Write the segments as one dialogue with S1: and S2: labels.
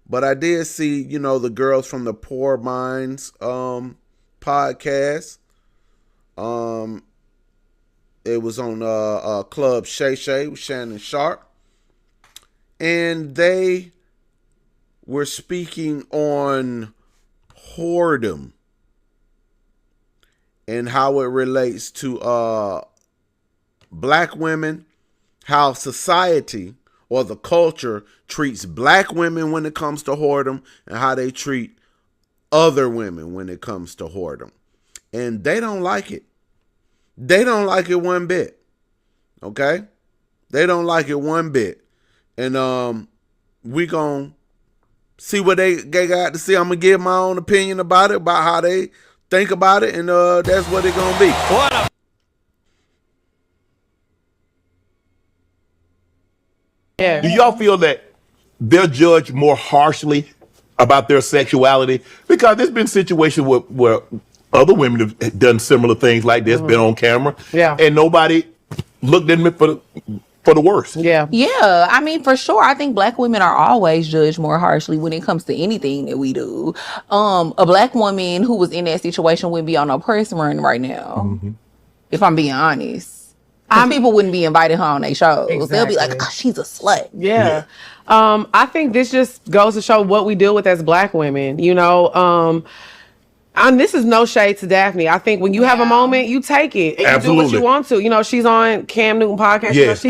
S1: But I did see, the girls from the Poor Minds podcast. It was on Club Shay Shay with Shannon Sharpe. And they were speaking on whoredom and how it relates to black women, how society or the culture treats black women when it comes to whoredom, and how they treat other women when it comes to whoredom. And they don't like it. They don't like it one bit. Okay? They don't like it one bit. And we gonna see what they got to see. I'm gonna give my own opinion about it, about how they think about it, and that's what it's gonna be. What up?
S2: Yeah. Do y'all feel that they're judged more harshly about their sexuality? Because there's been situations where other women have done similar things like this, been on camera, and nobody looked at me for the worst.
S3: Yeah. I mean, for sure. I think black women are always judged more harshly when it comes to anything that we do. A black woman who was in that situation wouldn't be on a press run right now, if I'm being honest. People wouldn't be inviting her on their shows. Exactly. They'll be like, oh, she's a slut.
S4: Yeah. I think this just goes to show what we deal with as black women, And this is no shade to Daphne. I think when you have a moment, you take it. And you do what you want to. She's on Cam Newton podcast.
S2: Yes.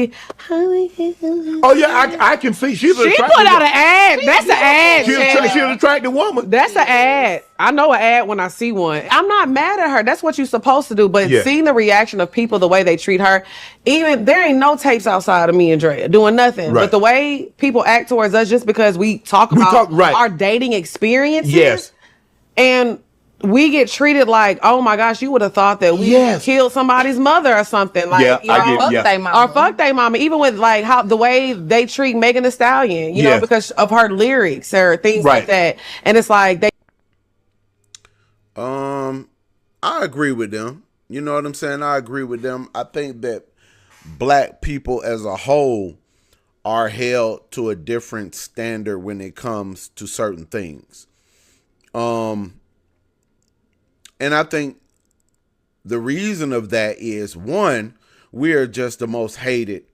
S2: Oh, yeah, I can see. She put
S4: out an ad. That's an ad.
S2: She's an attractive woman.
S4: That's an ad. I know an ad when I see one. I'm not mad at her. That's what you're supposed to do. But seeing the reaction of people, the way they treat her, even there ain't no tapes outside of me and Drea doing nothing. Right. But the way people act towards us just because we talk about our dating experiences.
S2: Yes.
S4: And we get treated like, oh my gosh, you would have thought that we killed somebody's mother or something. Like,
S3: or
S4: fuck they mama. Even with like how the way they treat Megan Thee Stallion, because of her lyrics or things like that. And it's like they.
S1: I agree with them. You know what I'm saying? I agree with them. I think that black people as a whole are held to a different standard when it comes to certain things. And I think the reason of that is, one, we are just the most hated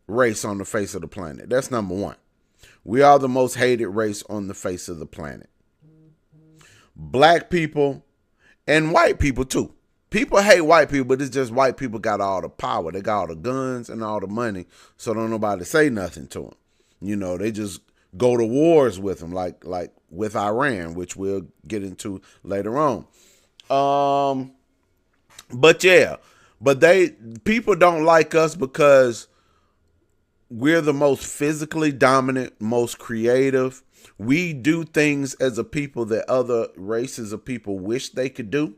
S1: race on the face of the planet. That's number one. We are the most hated race on the face of the planet. Black people and white people too. People hate white people, but it's just white people got all the power. They got all the guns and all the money, so don't nobody say nothing to them. They just go to wars with them, like with Iran, which we'll get into later on. But people don't like us because we're the most physically dominant, most creative. We do things as a people that other races of people wish they could do.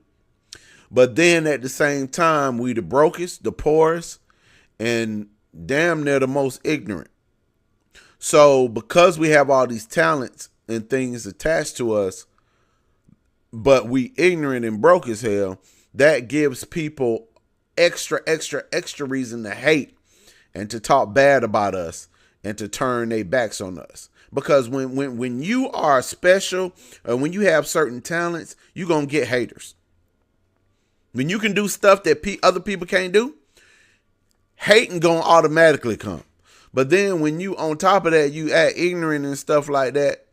S1: But then at the same time, we the brokest, the poorest, and damn near the most ignorant. So because we have all these talents and things attached to us, but we ignorant and broke as hell, that gives people extra reason to hate and to talk bad about us and to turn their backs on us. Because when you are special and when you have certain talents, you're going to get haters. When you can do stuff that other people can't do, hating going to automatically come. But then when you, on top of that, you act ignorant and stuff like that,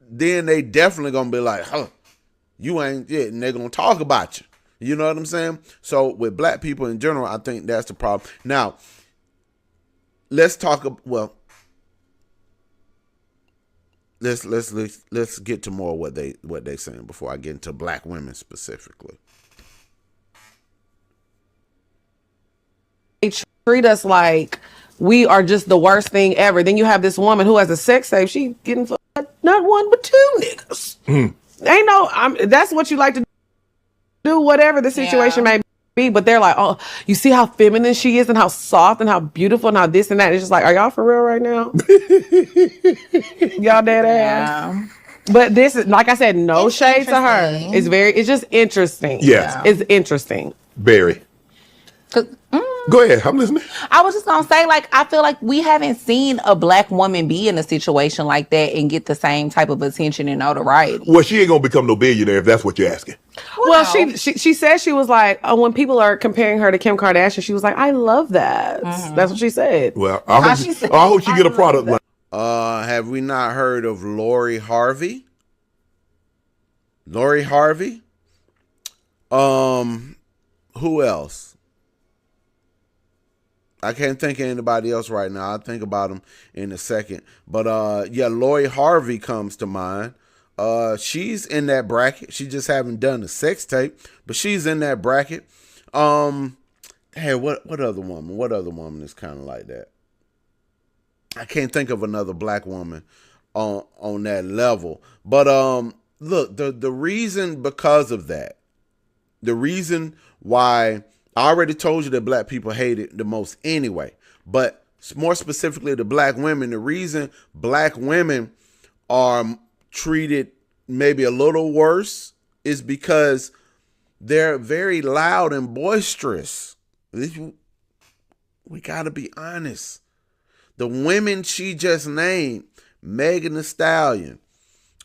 S1: then they definitely going to be like, huh, you ain't it, and they're going to talk about you. You know what I'm saying? So with black people in general, I think that's the problem. Now, let's talk, let's get to more what they saying before I get into black women specifically.
S4: They treat us like we are just the worst thing ever. Then you have this woman who has a sex tape. She getting not one but two niggas. Ain't no. That's what you like to do, whatever the situation may be. But they're like, oh, you see how feminine she is and how soft and how beautiful and how this and that. It's just like, are y'all for real right now? Y'all dead ass. Yeah. But this is, like I said, no shade to her. It's just interesting.
S2: Yes.
S4: It's interesting.
S2: Very. Go ahead. I'm listening.
S3: I was just gonna say, like, I feel like we haven't seen a black woman be in a situation like that and get the same type of attention and notoriety.
S2: Well, she ain't gonna become no billionaire if that's what you're asking.
S4: Well, she said she was like, oh, when people are comparing her to Kim Kardashian, she was like, I love that. That's what she said.
S2: Well, I hope she get a product line.
S1: Have we not heard of Lori Harvey? Lori Harvey? Who else? I can't think of anybody else right now. I'll think about them in a second. But yeah, Lori Harvey comes to mind. She's in that bracket. She just haven't done a sex tape, but she's in that bracket. Hey, what other woman? What other woman is kind of like that? I can't think of another black woman on that level. But look, the reason because of that, the reason why I already told you that black people hate it the most anyway, but more specifically the black women, the reason black women are treated maybe a little worse is because they're very loud and boisterous. We got to be honest. The women she just named, Megan Thee Stallion,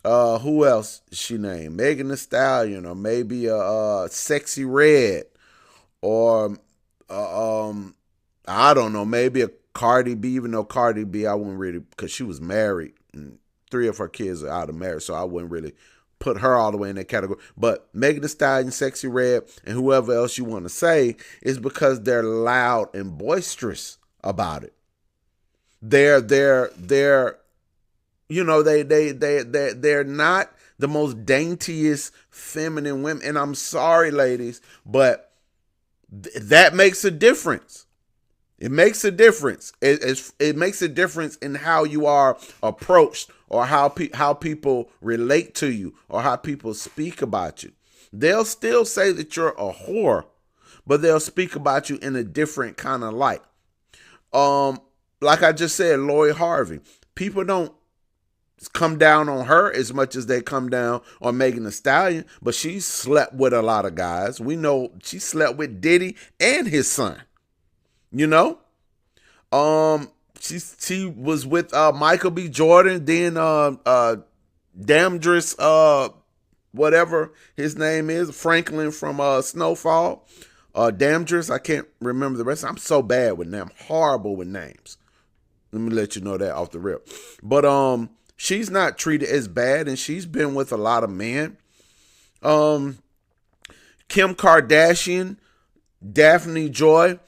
S1: who else she named? Megan Thee Stallion, or maybe Sexy Red, or I don't know, maybe a Cardi B, even though Cardi B, I wouldn't really, because she was married and 3 of her kids are out of marriage, so I wouldn't really put her all the way in that category. But Megan Thee Stallion, Sexy Red, and whoever else you want to say is because they're loud and boisterous about it. They're you know, they're not the most daintiest feminine women. And I'm sorry, ladies, but that makes a difference. It makes a difference. It makes a difference in how you are approached, or how people relate to you, or how people speak about you. They'll still say that you're a whore, but they'll speak about you in a different kind of light. Like I just said, Lori Harvey. People don't come down on her as much as they come down on Megan Thee Stallion, but she slept with a lot of guys. We know she slept with Diddy and his son. You know? She was with Michael B. Jordan, then Damdris, whatever his name is, Franklin from Snowfall. Damdris, I can't remember the rest. I'm so bad with names. I'm horrible with names. Let me let you know that off the rip. But she's not treated as bad, and she's been with a lot of men. Kim Kardashian, Daphne Joy,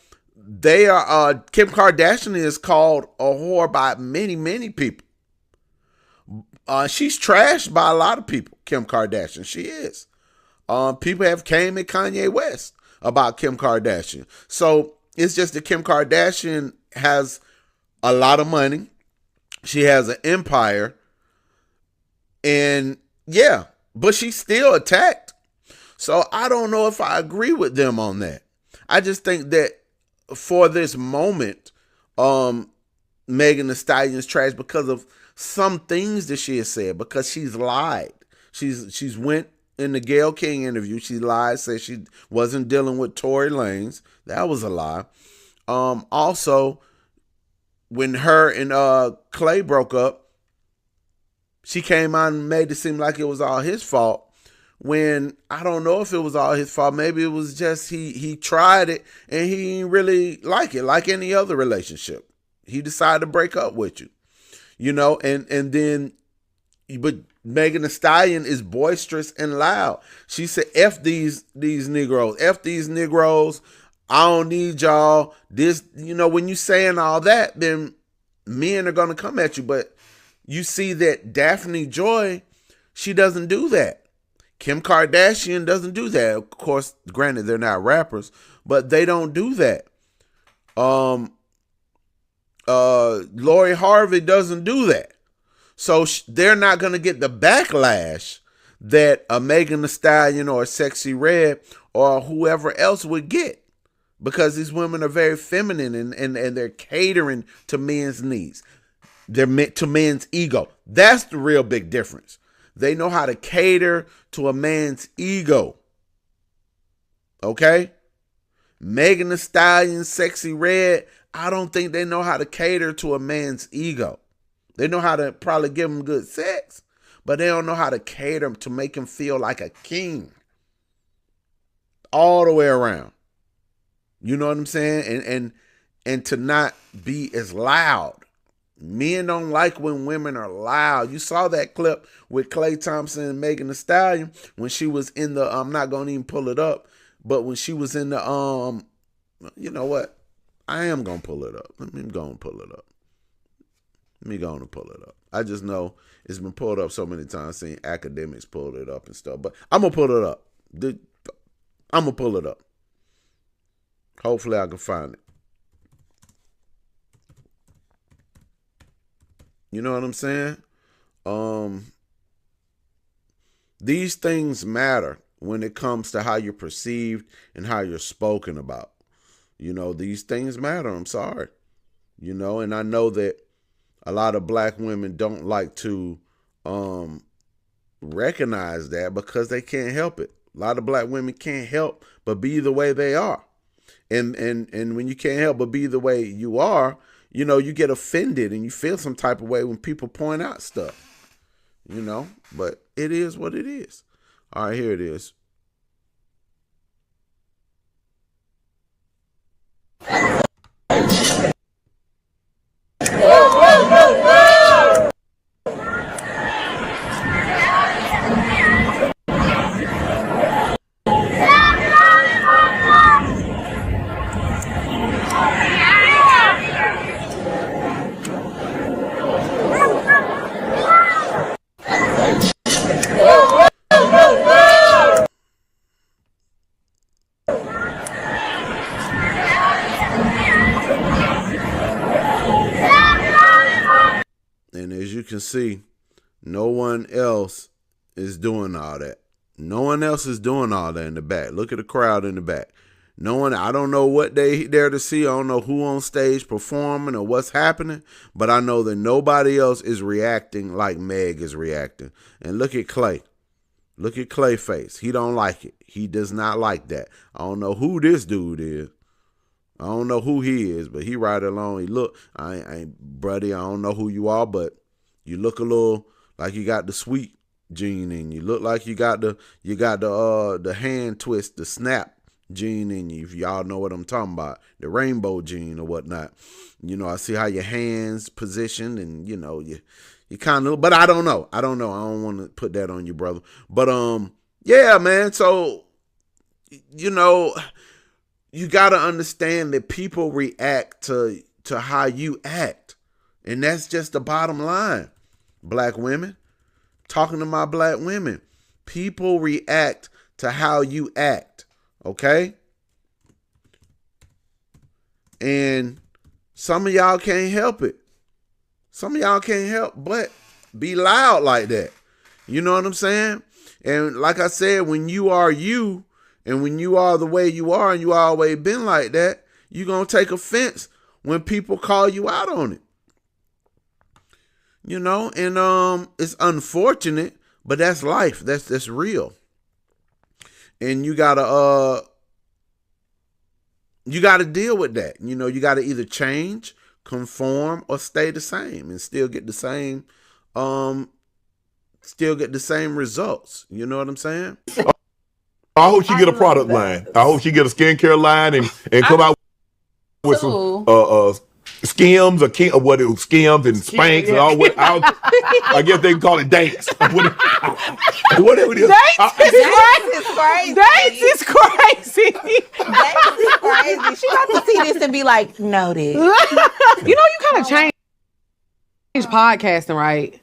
S1: they are Kim Kardashian is called a whore by many, many people. She's trashed by a lot of people. Kim Kardashian, she is. People have came at Kanye West about Kim Kardashian. So it's just that Kim Kardashian has a lot of money. She has an empire. And yeah, but she's still attacked. So I don't know if I agree with them on that. I just think that for this moment, Megan Thee Stallion is trash because of some things that she has said, because she's lied. She's went in the Gayle King interview. She lied, said she wasn't dealing with Tory Lanez. That was a lie. Also, when her and Clay broke up, she came out and made it seem like it was all his fault, when I don't know if it was all his fault. Maybe it was just he tried it and he didn't really like it, like any other relationship. He decided to break up with you, you know, and then, but Megan Thee Stallion is boisterous and loud. She said, F these Negroes, F these Negroes. I don't need y'all. This, you know, when you saying all that, then men are going to come at you. But you see that Daphne Joy, she doesn't do that. Kim Kardashian doesn't do that. Of course, granted, they're not rappers, but they don't do that. Lori Harvey doesn't do that. So they're not going to get the backlash that a Megan Thee Stallion or a Sexy Red or whoever else would get, because these women are very feminine and they're catering to men's needs. They're meant to men's ego. That's the real big difference. They know how to cater to a man's ego. Okay? Megan Thee Stallion, Sexy Red, I don't think they know how to cater to a man's ego. They know how to probably give him good sex, but they don't know how to cater to make him feel like a king. All the way around. You know what I'm saying? And to not be as loud. Men don't like when women are loud. You saw that clip with Klay Thompson and Megan Thee Stallion when she was in the, I'm not going to even pull it up, but when she was in the, you know what? I am going to pull it up. Let me go and pull it up. I just know it's been pulled up so many times, seeing academics pull it up and stuff, but I'm going to pull it up. I'm going to pull it up. Hopefully I can find it. You know what I'm saying? These things matter when it comes to how you're perceived and how you're spoken about. You know, these things matter. I'm sorry. You know, and I know that a lot of black women don't like to recognize that because they can't help it. A lot of black women can't help but be the way they are. And when you can't help but be the way you are, you know, you get offended and you feel some type of way when people point out stuff, you know, but it is what it is. All right, here it is. And as you can see, no one else is doing all that. No one else is doing all that in the back. Look at the crowd in the back. No one, I don't know what they there to see. I don't know who on stage performing or what's happening, but I know that nobody else is reacting like Meg is reacting. And look at Clay. Look at Clay's face. He don't like it. He does not like that. I don't know who this dude is. I don't know who he is, but he right along. He look, buddy, I don't know who you are, but you look a little like you got the sweet gene in you. Look like you got the hand twist, the snap gene in you, if y'all know what I'm talking about, the rainbow gene or whatnot. You know, I see how your hands positioned, and you know, you kind of, but I don't know. I don't want to put that on you, brother. But yeah, man. So, you know, you got to understand that people react to how you act. And that's just the bottom line. Black women, talking to my black women, people react to how you act. Okay? And some of y'all can't help it. Some of y'all can't help but be loud like that. You know what I'm saying? And like I said, when you are you, and when you are the way you are, and you always been like that, you're going to take offense when people call you out on it. You know, and it's unfortunate, but that's life. That's real. And you gotta deal with that. You know, you gotta either change, conform, or stay the same and still get the same results. You know what I'm saying?
S2: I hope she get a product line. I hope she get a skincare line and come out with some Skims or what it was, Skims and Spanks and all what I guess they can call it Danks. Whatever it is.
S3: Danks is crazy.
S4: Danks is
S3: crazy. She got to see this and be like, noted.
S4: You know, you kind of change podcasting, right?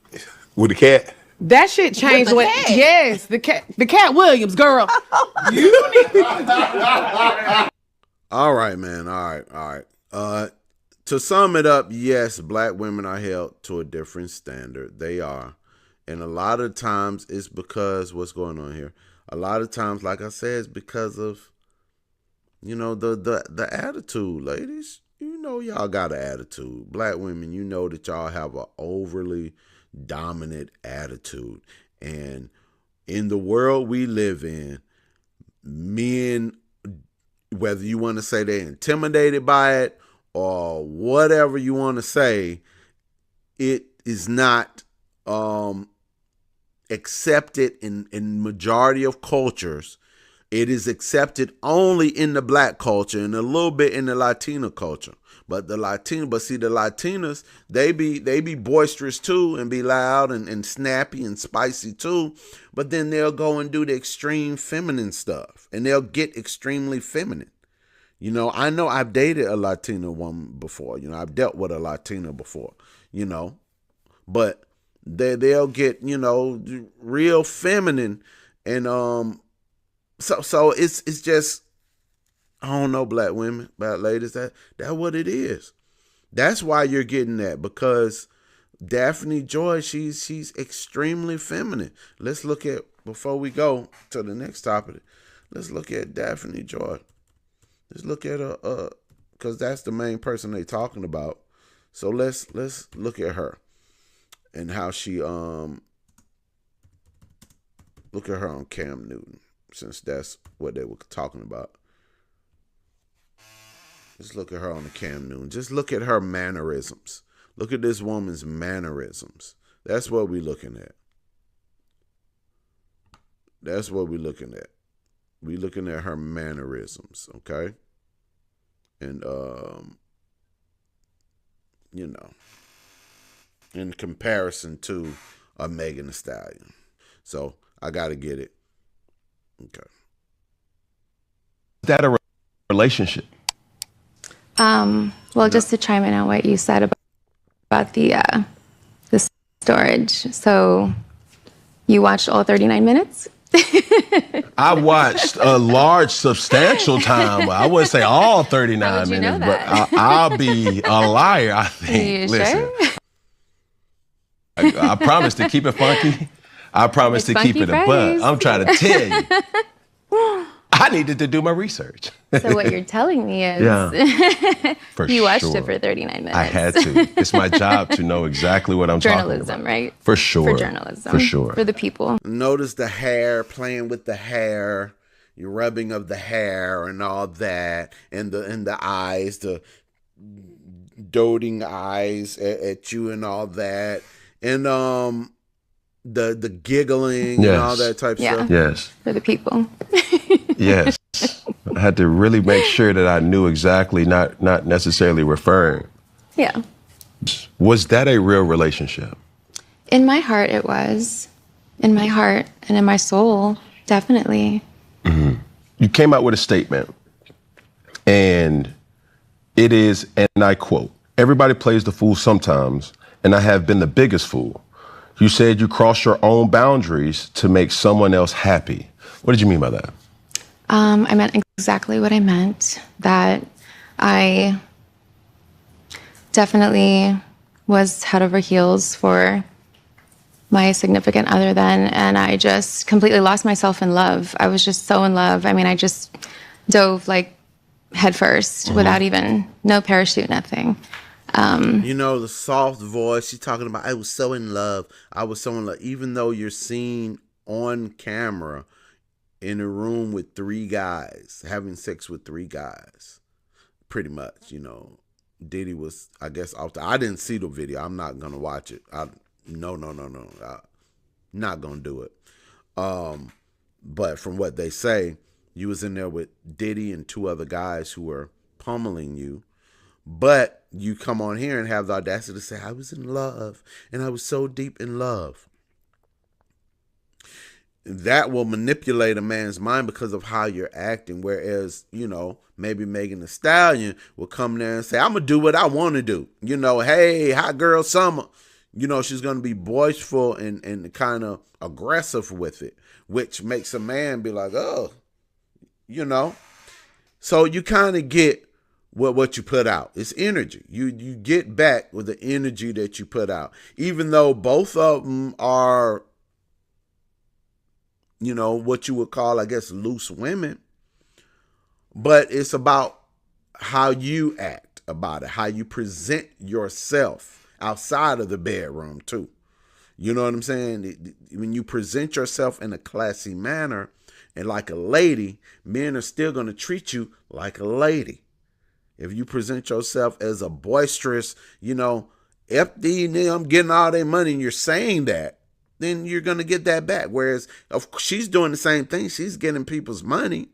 S2: With the cat.
S4: That shit changed
S3: With the cat?
S4: Yes, the cat Williams, girl.
S1: All right, man. All right. To sum it up, yes, black women are held to a different standard. They are. And a lot of times it's because, what's going on here? A lot of times, like I said, it's because of, you know, the attitude, ladies. You know y'all got an attitude. Black women, you know that y'all have an overly dominant attitude. And in the world we live in, men whether you want to say they're intimidated by it or whatever you want to say, it is not accepted in majority of cultures. It is accepted only in the black culture and a little bit in the Latino culture. But the Latinas, they be boisterous too and be loud and snappy and spicy too. But then they'll go and do the extreme feminine stuff and they'll get extremely feminine. You know, I know I've dated a Latina woman before. You know, I've dealt with a Latina before, you know. But they'll get, you know, real feminine. And so it's just, I don't know, black women, black ladies, that's what it is. That's why you're getting that, because Daphne Joy, she's extremely feminine. Let's look at, before we go to the next topic, let's look at Daphne Joy. Let's look at her, because that's the main person they talking about. So let's look at her and how she look at her on Cam Newton, since that's what they were talking about. Just look at her on the Cam Newton. Just look at her mannerisms. Look at this woman's mannerisms. That's what we're looking at. That's what we're looking at. We're looking at her mannerisms, okay? And, you know, in comparison to a Megan Thee Stallion. So I got to get it. Okay.
S5: Is that a relationship?
S6: Well, just to chime in on what you said about the storage. So you watched all 39 minutes?
S5: I watched a large, substantial time. I wouldn't say all 39 minutes, but I'll be a liar, I think. Listen,
S6: sure?
S5: I promise to keep it funky. I promise to keep it a buzz. I'm trying to tell you. I needed to do my research.
S6: So what you're telling me is you watched it for 39 minutes.
S5: I had to. It's my job to know exactly what I'm talking about.
S6: Journalism, right?
S5: For sure.
S6: For journalism.
S5: For sure.
S6: For the people.
S1: Notice the hair, playing with the hair, your rubbing of the hair and all that, and the eyes, the doting eyes at you and all that. And the giggling and all that type stuff.
S5: Yes.
S6: For the people.
S5: Yes. I had to really make sure that I knew exactly, not necessarily referring.
S6: Yeah.
S5: Was that a real relationship?
S6: In my heart, it was. In my heart and in my soul, definitely.
S5: Mm-hmm. You came out with a statement, and it is, and I quote, "Everybody plays the fool sometimes, and I have been the biggest fool." You said you crossed your own boundaries to make someone else happy. What did you mean by that?
S6: I meant exactly what I meant, that I definitely was head over heels for my significant other then, and I just completely lost myself in love. I was just so in love. I mean, I just dove like head first without even, no parachute, nothing.
S1: You know, the soft voice, she's talking about, I was so in love. I was so in love. Even though you're seen on camera in a room with 3 guys, having sex with 3 guys, pretty much, you know. Diddy was, I guess, I didn't see the video. I'm not going to watch it. No. I'm not going to do it. But from what they say, you was in there with Diddy and 2 other guys who were pummeling you. But you come on here and have the audacity to say, I was in love, and I was so deep in love. That will manipulate a man's mind because of how you're acting. Whereas, you know, maybe Megan Thee Stallion will come there and say, I'm going to do what I want to do. You know, hey, hot girl summer. You know, she's going to be boisterful and kind of aggressive with it, which makes a man be like, oh, you know. So you kind of get what you put out. It's energy. You get back with the energy that you put out. Even though both of them are, you know, what you would call, I guess, loose women. But it's about how you act about it, how you present yourself outside of the bedroom too. You know what I'm saying? When you present yourself in a classy manner and like a lady, men are still going to treat you like a lady. If you present yourself as a boisterous, FD, I'm getting all their money, and you're saying that, then you're going to get that back. Whereas if she's doing the same thing, she's getting people's money,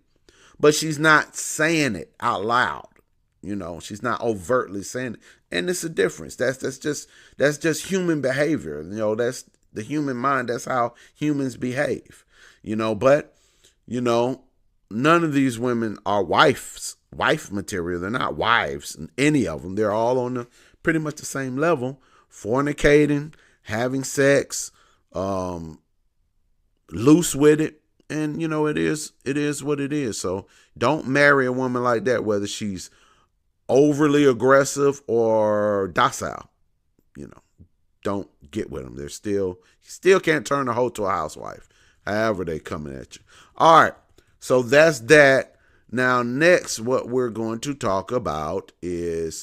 S1: but she's not saying it out loud. She's not overtly saying it. And it's a difference. That's just human behavior. That's the human mind. That's how humans behave. But none of these women are wife material. They're not wives, any of them. They're all on pretty much the same level, fornicating, having sex, loose with it. And it is what it is. So don't marry a woman like that, whether she's overly aggressive or docile. Don't get with them. You still can't turn a hoe to a housewife, however they coming at you. All right, so that's that. Now next, what we're going to talk about is